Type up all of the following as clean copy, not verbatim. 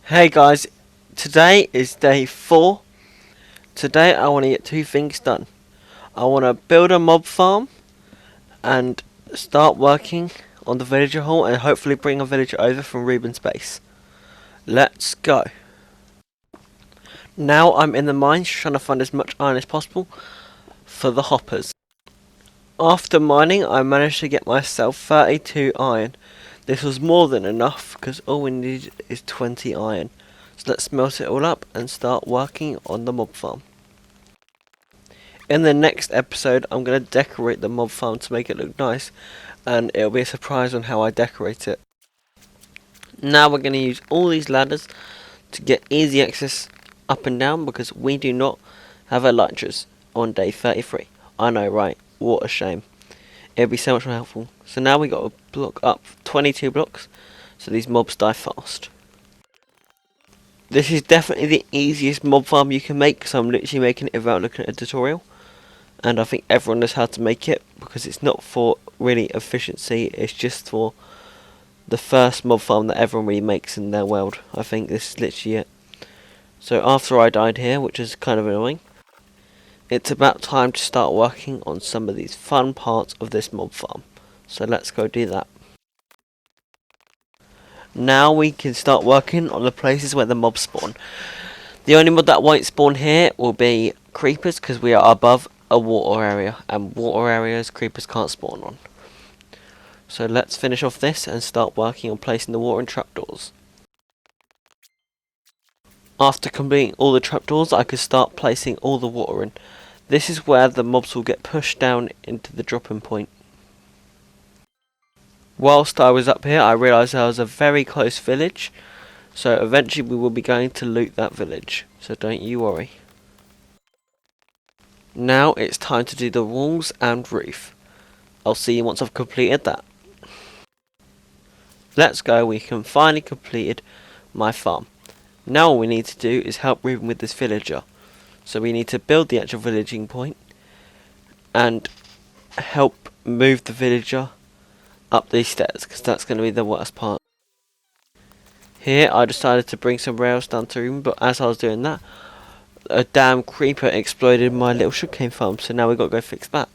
Hey guys, today is day 4. Today I want to get two things done. I want to build a mob farm and start working on the villager hall and hopefully bring a villager over from Ruben's base. Let's go. Now I'm in the mines trying to find as much iron as possible for the hoppers. After mining I managed to get myself 32 iron. This was more than enough because all we need is 20 iron. So let's melt it all up and start working on the mob farm. In the next episode, I'm going to decorate the mob farm to make it look nice, and it'll be a surprise on how I decorate it. Now we're going to use all these ladders to get easy access up and down because we do not have elytras on day 33. I know, right? What a shame. It'll be so much more helpful. So now we got to block up 22 blocks so these mobs die fast. This is definitely the easiest mob farm you can make, so I'm literally making it without looking at a tutorial. And I think everyone knows how to make it because it's not for really efficiency, it's just for the first mob farm that everyone really makes in their world. I think this is literally it. So after I died here, which is kind of annoying, it's about time to start working on some of these fun parts of this mob farm. So let's go do that. Now we can start working on the places where the mobs spawn. The only mod that won't spawn here will be creepers because we are above a water area, and water areas creepers can't spawn on. So let's finish off this and start working on placing the watering trapdoors. After completing all the trapdoors, I could start placing all the water in. This is where the mobs will get pushed down into the dropping point. Whilst I was up here, I realised there was a very close village, so eventually we will be going to loot that village, so don't you worry. Now it's time to do the walls and roof. I'll see you once I've completed that. Let's go, we can finally completed my farm. Now all we need to do is help Ruben with this villager. So we need to build the actual villaging point and help move the villager up these stairs because that's going to be the worst part. Here I decided to bring some rails down to Ruben, but as I was doing that, a damn creeper exploded my little sugarcane farm, so now we've got to go fix that.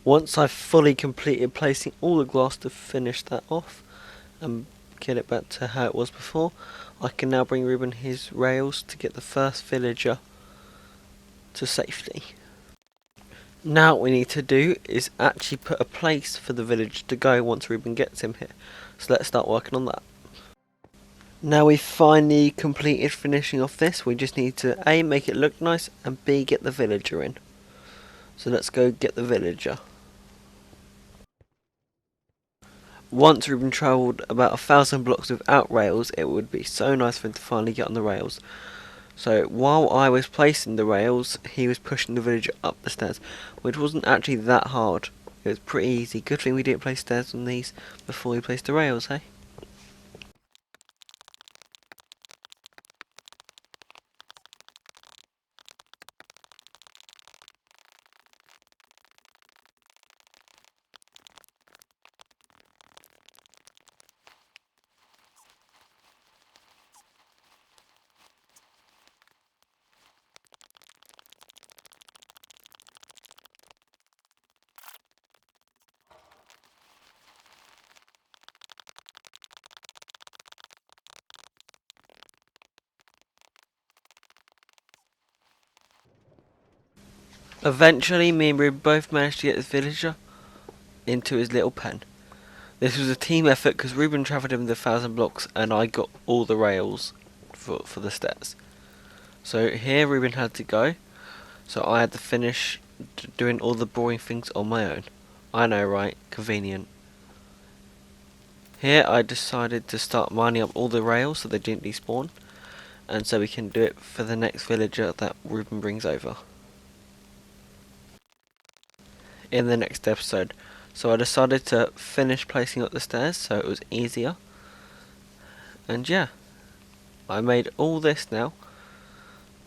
Once I've fully completed placing all the glass to finish that off and get it back to how it was before, I can now bring Ruben his rails to get the first villager to safety. Now what we need to do is actually put a place for the villager to go once Ruben gets him here. So let's start working on that. Now we've finally completed finishing off this, we just need to A, make it look nice, and B, get the villager in. So let's go get the villager. Once Ruben travelled about 1,000 blocks without rails, it would be so nice for him to finally get on the rails. So while I was placing the rails, he was pushing the villager up the stairs, which wasn't actually that hard. It was pretty easy. Good thing we didn't place stairs on these before we placed the rails, hey? Eventually, me and Ruben both managed to get this villager into his little pen. This was a team effort because Ruben travelled him the 1,000 blocks and I got all the rails for the stairs. So here Ruben had to go, so I had to finish doing all the boring things on my own. I know, right? Convenient. Here I decided to start mining up all the rails so they didn't despawn, and so we can do it for the next villager that Ruben brings over in the next episode. So I decided to finish placing up the stairs so it was easier, and yeah, I made all this now.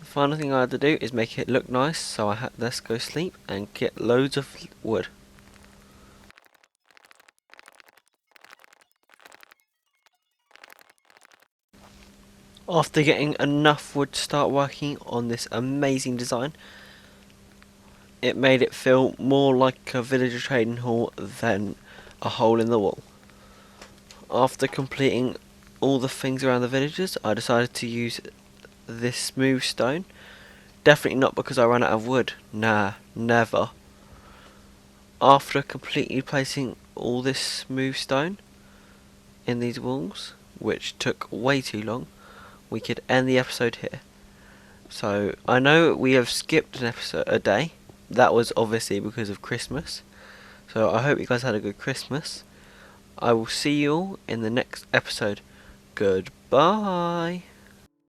The final thing I had to do is make it look nice, so I had let's go sleep and get loads of wood. After getting enough wood to start working on this amazing design, it made it feel more like a villager trading hall than a hole in the wall. After completing all the things around the villages, I decided to use this smooth stone. Definitely not because I ran out of wood. Nah, never. After completely placing all this smooth stone in these walls, which took way too long, we could end the episode here. So I know we have skipped a day. That was obviously because of Christmas. So I hope you guys had a good Christmas. I will see you all in the next episode. Goodbye.